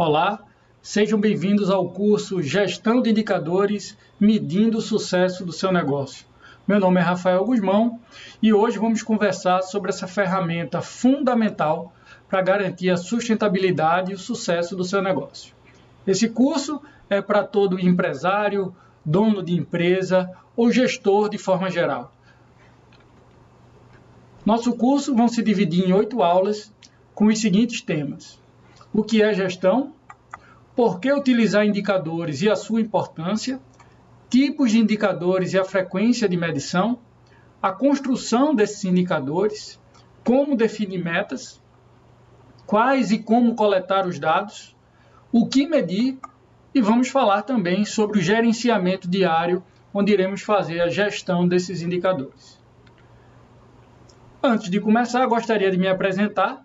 Olá, sejam bem-vindos ao curso Gestão de Indicadores Medindo o Sucesso do seu negócio. Meu nome é Rafael Guzmão e hoje vamos conversar sobre essa ferramenta fundamental para garantir a sustentabilidade e o sucesso do seu negócio. Esse curso é para todo empresário, dono de empresa ou gestor de forma geral. Nosso curso vai se dividir em 8 aulas com os seguintes temas: o que é gestão, por que utilizar indicadores e a sua importância, tipos de indicadores e a frequência de medição, a construção desses indicadores, como definir metas, quais e como coletar os dados, o que medir, e vamos falar também sobre o gerenciamento diário, onde iremos fazer a gestão desses indicadores. Antes de começar, gostaria de me apresentar.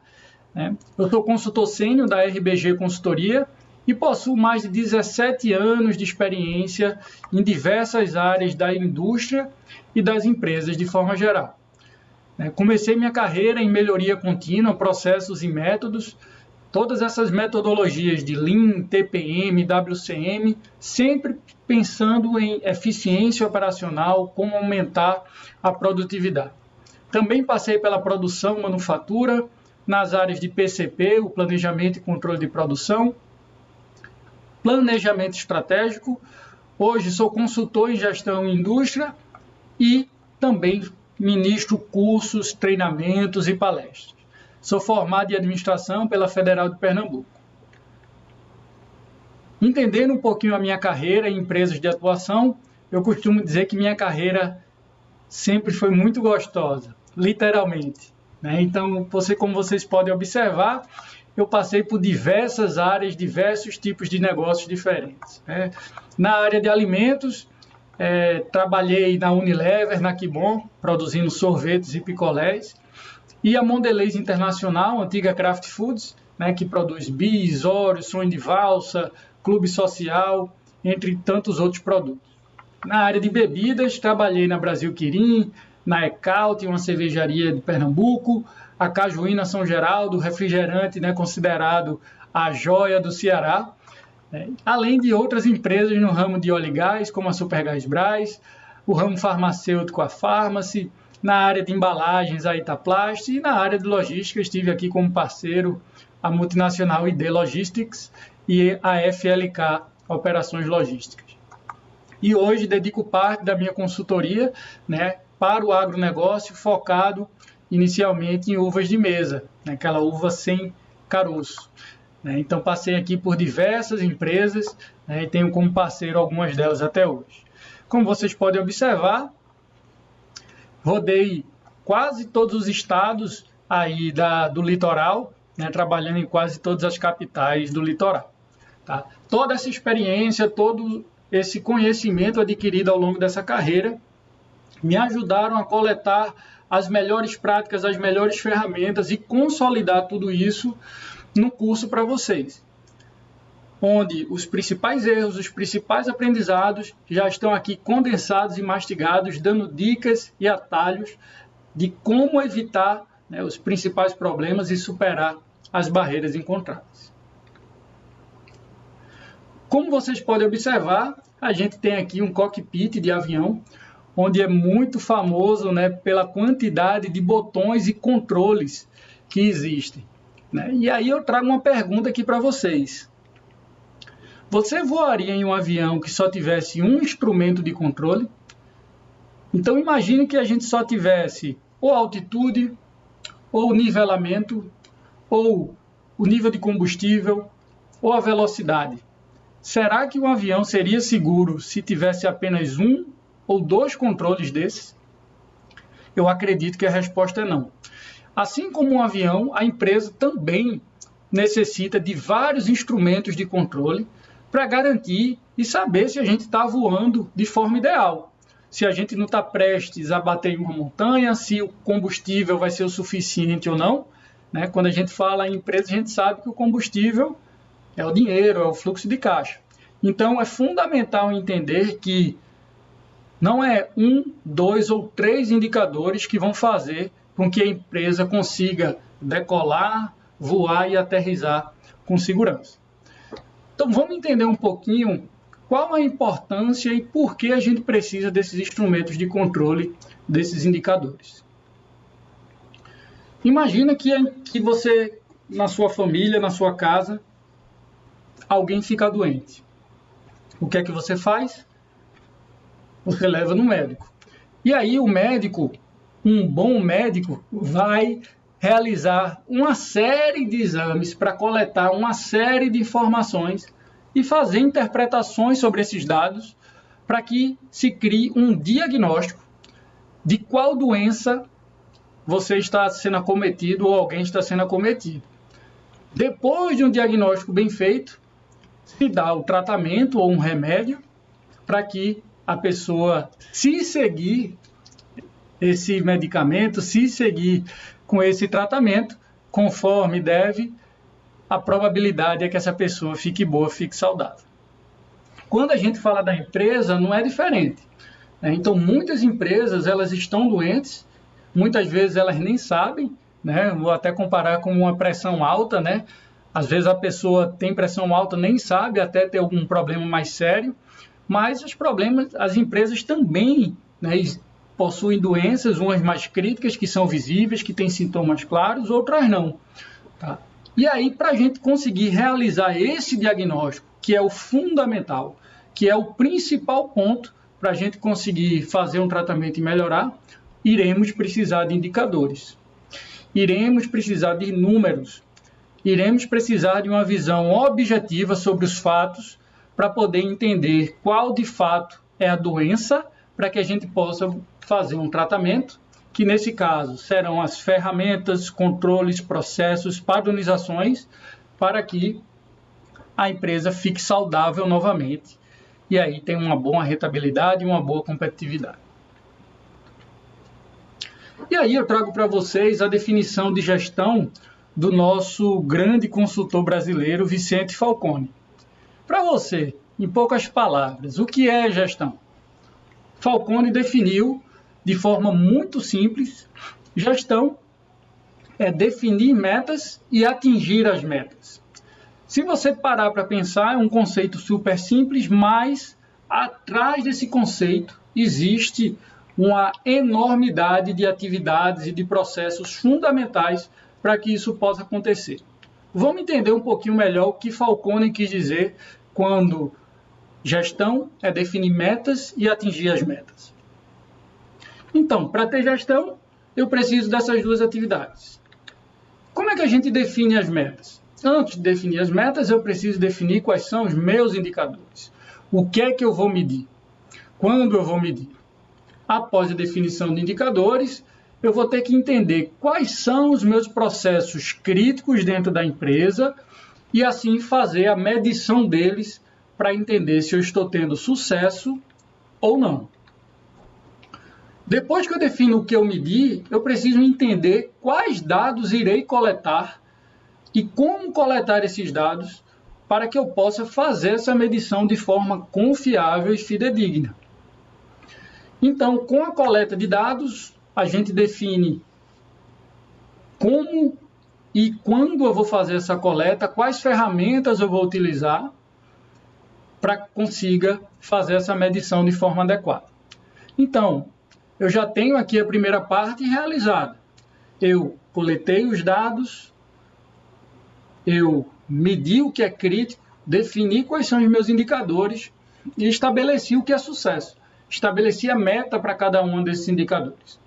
Eu sou consultor sênior da RBG Consultoria e possuo mais de 17 anos de experiência em diversas áreas da indústria e das empresas de forma geral. Comecei minha carreira em melhoria contínua, processos e métodos, todas essas metodologias de Lean, TPM, WCM, sempre pensando em eficiência operacional, como aumentar a produtividade. Também passei pela produção, manufatura, nas áreas de PCP, o planejamento e controle de produção, planejamento estratégico. Hoje sou consultor em gestão em indústria e também ministro cursos, treinamentos e palestras. Sou formado em administração pela Federal de Pernambuco. Entendendo um pouquinho a minha carreira em empresas de atuação, eu costumo dizer que minha carreira sempre foi muito gostosa, literalmente. Então, como vocês podem observar, eu passei por diversas áreas, diversos tipos de negócios diferentes. Na área de alimentos, trabalhei na Unilever, na Kibon, produzindo sorvetes e picolés, e a Mondelez Internacional, antiga Kraft Foods, que produz bis, Oreo, sonho de valsa, clube social, entre tantos outros produtos. Na área de bebidas, trabalhei na Brasil Quirim, na Ecaute, uma cervejaria de Pernambuco, a Cajuína São Geraldo, refrigerante, considerado a joia do Ceará, além de outras empresas no ramo de óleo e gás, como a Supergás Brás, o ramo farmacêutico, a Pharmacy, na área de embalagens, a Itaplast, e na área de logística estive aqui como parceiro a multinacional ID Logistics e a FLK Operações Logísticas. E hoje dedico parte da minha consultoria, para o agronegócio, focado inicialmente em uvas de mesa, aquela uva sem caroço. Então passei aqui por diversas empresas, e tenho como parceiro algumas delas até hoje. Como vocês podem observar, rodei quase todos os estados aí do litoral, trabalhando em quase todas as capitais do litoral. Toda essa experiência, todo esse conhecimento adquirido ao longo dessa carreira me ajudaram a coletar as melhores práticas, as melhores ferramentas e consolidar tudo isso no curso para vocês, onde os principais erros, os principais aprendizados já estão aqui condensados e mastigados, dando dicas e atalhos de como evitar os principais problemas e superar as barreiras encontradas. Como vocês podem observar, a gente tem aqui um cockpit de avião, onde é muito famoso pela quantidade de botões e controles que existem. E aí eu trago uma pergunta aqui para vocês. Você voaria em um avião que só tivesse um instrumento de controle? Então imagine que a gente só tivesse ou altitude, ou nivelamento, ou o nível de combustível, ou a velocidade. Será que um avião seria seguro se tivesse apenas um ou 2 controles desses? Eu acredito que a resposta é não. Assim como um avião, a empresa também necessita de vários instrumentos de controle para garantir e saber se a gente está voando de forma ideal. Se a gente não está prestes a bater em uma montanha, se o combustível vai ser o suficiente ou não. Quando a gente fala em empresa, a gente sabe que o combustível é o dinheiro, é o fluxo de caixa. Então, é fundamental entender que não é 1, 2 ou 3 indicadores que vão fazer com que a empresa consiga decolar, voar e aterrissar com segurança. Então, vamos entender um pouquinho qual a importância e por que a gente precisa desses instrumentos de controle desses indicadores. Imagina que você, na sua família, na sua casa, alguém fica doente. O que é que você faz? Você leva no médico. E aí o médico, um bom médico, vai realizar uma série de exames para coletar uma série de informações e fazer interpretações sobre esses dados para que se crie um diagnóstico de qual doença você está sendo acometido ou alguém está sendo acometido. Depois de um diagnóstico bem feito, se dá o tratamento ou um remédio para que a pessoa, se seguir esse medicamento, se seguir com esse tratamento, conforme deve, a probabilidade é que essa pessoa fique boa, fique saudável. Quando a gente fala da empresa, não é diferente. Então, muitas empresas, elas estão doentes, muitas vezes elas nem sabem, né? Vou até comparar com uma pressão alta, né? Às vezes a pessoa tem pressão alta, nem sabe, até ter algum problema mais sério, mas os problemas, as empresas também, né, possuem doenças, umas mais críticas, que são visíveis, que têm sintomas claros, outras não. Tá? E aí, para a gente conseguir realizar esse diagnóstico, que é o fundamental, que é o principal ponto para a gente conseguir fazer um tratamento e melhorar, iremos precisar de indicadores. Iremos precisar de números. Iremos precisar de uma visão objetiva sobre os fatos para poder entender qual de fato é a doença, para que a gente possa fazer um tratamento, que nesse caso serão as ferramentas, controles, processos, padronizações, para que a empresa fique saudável novamente e aí tem uma boa rentabilidade e uma boa competitividade. E aí eu trago para vocês a definição de gestão do nosso grande consultor brasileiro, Vicente Falcone. Para você, em poucas palavras, o que é gestão? Falcone definiu de forma muito simples: gestão é definir metas e atingir as metas. Se você parar para pensar, é um conceito super simples, mas atrás desse conceito existe uma enormidade de atividades e de processos fundamentais para que isso possa acontecer. Vamos entender um pouquinho melhor o que Falcone quis dizer quando gestão é definir metas e atingir as metas. Então, para ter gestão, eu preciso dessas duas atividades. Como é que a gente define as metas? Antes de definir as metas, eu preciso definir quais são os meus indicadores. O que é que eu vou medir? Quando eu vou medir? Após a definição de indicadores, eu vou ter que entender quais são os meus processos críticos dentro da empresa e assim fazer a medição deles para entender se eu estou tendo sucesso ou não. Depois que eu defino o que eu medir, eu preciso entender quais dados irei coletar e como coletar esses dados para que eu possa fazer essa medição de forma confiável e fidedigna. Então, com a coleta de dados, a gente define como e quando eu vou fazer essa coleta, quais ferramentas eu vou utilizar para que consiga fazer essa medição de forma adequada. Então, eu já tenho aqui a primeira parte realizada. Eu coletei os dados, eu medi o que é crítico, defini quais são os meus indicadores e estabeleci o que é sucesso. Estabeleci a meta para cada um desses indicadores.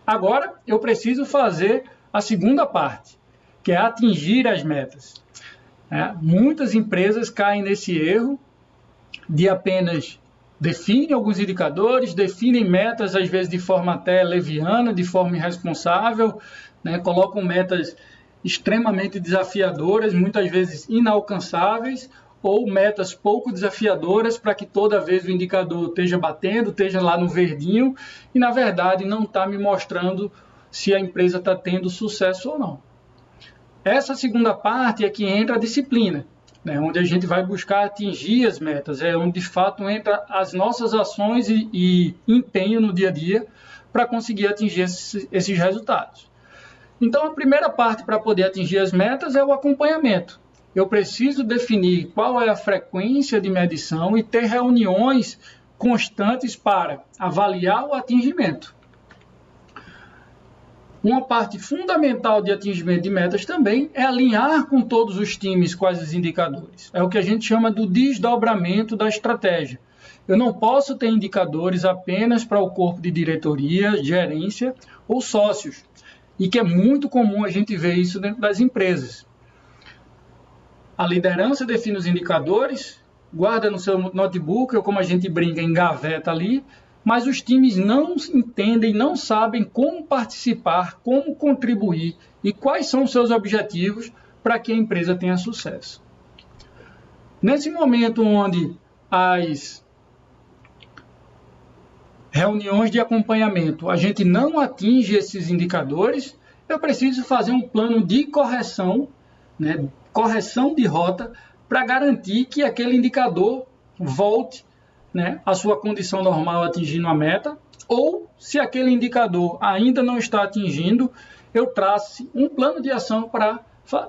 Agora, eu preciso fazer a segunda parte, que é atingir as metas. Muitas empresas caem nesse erro de apenas definem alguns indicadores, definem metas, às vezes de forma até leviana, de forma irresponsável, colocam metas extremamente desafiadoras, muitas vezes inalcançáveis, ou metas pouco desafiadoras para que toda vez o indicador esteja batendo, esteja lá no verdinho, e na verdade não está me mostrando se a empresa está tendo sucesso ou não. Essa segunda parte é que entra a disciplina, onde a gente vai buscar atingir as metas, é onde de fato entra as nossas ações e empenho no dia a dia para conseguir atingir esses resultados. Então a primeira parte para poder atingir as metas é o acompanhamento. eu preciso definir qual é a frequência de medição e ter reuniões constantes para avaliar o atingimento. Uma parte fundamental de atingimento de metas também é alinhar com todos os times quais os indicadores. É o que a gente chama do desdobramento da estratégia. Eu não posso ter indicadores apenas para o corpo de diretoria, gerência ou sócios, e que é muito comum a gente ver isso dentro das empresas. A liderança define os indicadores, guarda no seu notebook, ou como a gente brinca, engaveta ali, mas os times não entendem, não sabem como participar, como contribuir e quais são os seus objetivos para que a empresa tenha sucesso. Nesse momento onde as reuniões de acompanhamento, a gente não atinge esses indicadores, eu preciso fazer um plano de correção, né, correção de rota, para garantir que aquele indicador volte, né, à sua condição normal atingindo a meta, ou se aquele indicador ainda não está atingindo, eu traço um plano de ação para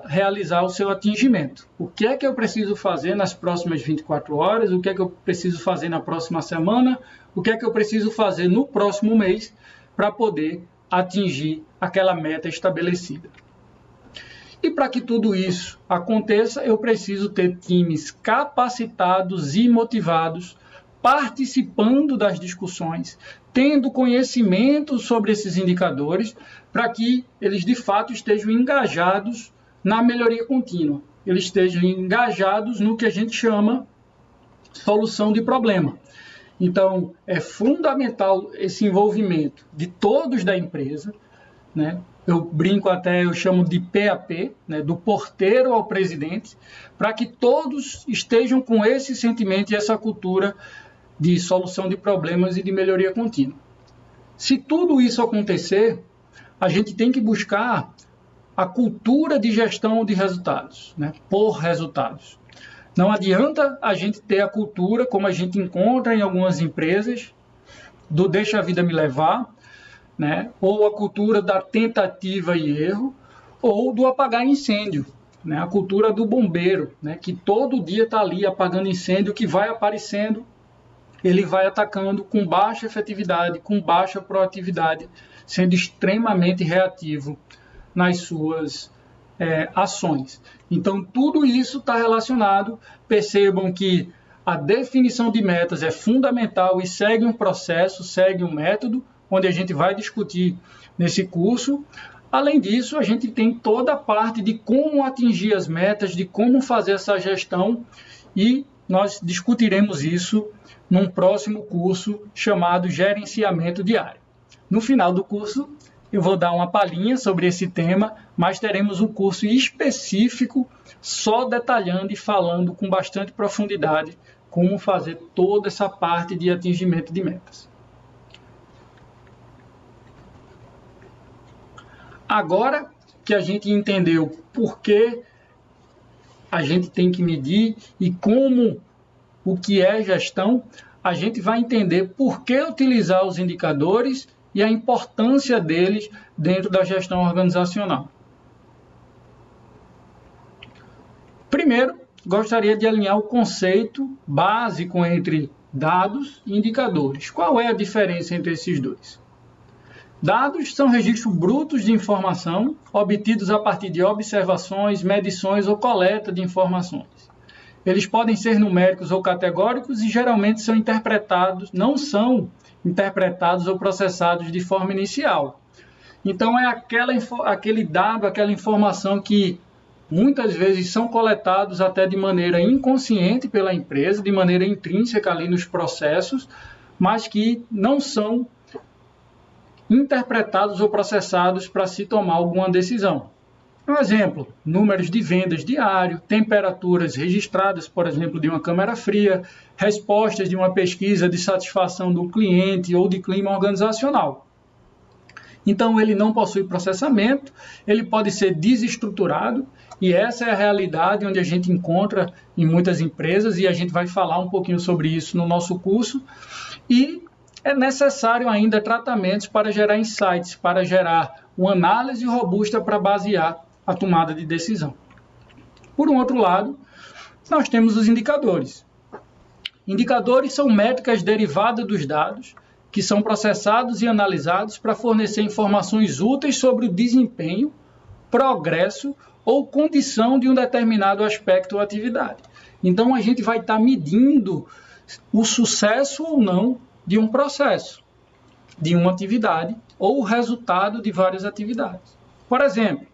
realizar o seu atingimento. O que é que eu preciso fazer nas próximas 24 horas, o que é que eu preciso fazer na próxima semana, o que é que eu preciso fazer no próximo mês para poder atingir aquela meta estabelecida. E para que tudo isso aconteça, eu preciso ter times capacitados e motivados, participando das discussões, tendo conhecimento sobre esses indicadores, para que eles de fato estejam engajados na melhoria contínua. Eles estejam engajados no que a gente chama solução de problema. Então, é fundamental esse envolvimento de todos da empresa, né? Eu brinco até, eu chamo de PAP, né? Do porteiro ao presidente, para que todos estejam com esse sentimento e essa cultura de solução de problemas e de melhoria contínua. Se tudo isso acontecer, a gente tem que buscar a cultura de gestão de resultados, né? Por resultados. Não adianta a gente ter a cultura, como a gente encontra em algumas empresas, do deixa a vida me levar, né? Ou a cultura da tentativa e erro, ou do apagar incêndio, né? A cultura do bombeiro, né? Que todo dia está ali apagando incêndio, que vai aparecendo, ele vai atacando com baixa efetividade, com baixa proatividade, sendo extremamente reativo nas suas ações. Então, tudo isso está relacionado. Percebam que a definição de metas é fundamental e segue um processo, segue um método, onde a gente vai discutir nesse curso. Além disso, a gente tem toda a parte de como atingir as metas, de como fazer essa gestão, e nós discutiremos isso num próximo curso chamado Gerenciamento Diário. No final do curso, eu vou dar uma palhinha sobre esse tema, mas teremos um curso específico só detalhando e falando com bastante profundidade como fazer toda essa parte de atingimento de metas. Agora que a gente entendeu por que a gente tem que medir e como o que é gestão, a gente vai entender por que utilizar os indicadores e a importância deles dentro da gestão organizacional. Primeiro, gostaria de alinhar o conceito básico entre dados e indicadores. Qual é a diferença entre esses dois? Dados são registros brutos de informação obtidos a partir de observações, medições ou coleta de informações. Eles podem ser numéricos ou categóricos e geralmente são interpretados, não são interpretados ou processados de forma inicial. Então, é aquele dado, aquela informação que muitas vezes são coletados até de maneira inconsciente pela empresa, de maneira intrínseca ali nos processos, mas que não são interpretados ou processados para se tomar alguma decisão. Um exemplo, números de vendas diário, temperaturas registradas, por exemplo, de uma câmara fria, respostas de uma pesquisa de satisfação do cliente ou de clima organizacional. Então, ele não possui processamento, ele pode ser desestruturado, e essa é a realidade onde a gente encontra em muitas empresas, e a gente vai falar um pouquinho sobre isso no nosso curso. E é necessário ainda tratamentos para gerar insights, para gerar uma análise robusta para basear a tomada de decisão. Por um outro lado, nós temos os indicadores. Indicadores são métricas derivadas dos dados que são processados e analisados para fornecer informações úteis sobre o desempenho, progresso ou condição de um determinado aspecto ou atividade. Então, a gente vai estar medindo o sucesso ou não de um processo, de uma atividade ou o resultado de várias atividades. Por exemplo,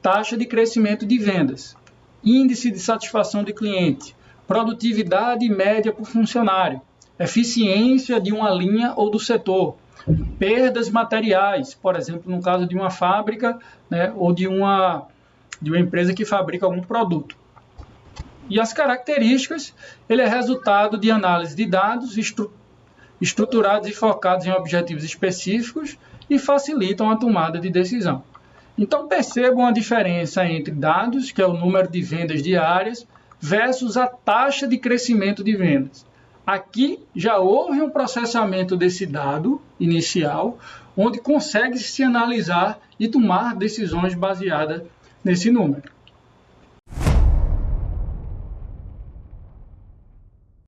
taxa de crescimento de vendas, índice de satisfação de cliente, produtividade média por funcionário, eficiência de uma linha ou do setor, perdas materiais, por exemplo, no caso de uma fábrica, né, ou de uma empresa que fabrica algum produto. E as características, ele é resultado de análise de dados estruturados e focados em objetivos específicos e facilitam a tomada de decisão. Então, percebam a diferença entre dados, que é o número de vendas diárias, versus a taxa de crescimento de vendas. Aqui já houve um processamento desse dado inicial, onde consegue se analisar e tomar decisões baseadas nesse número.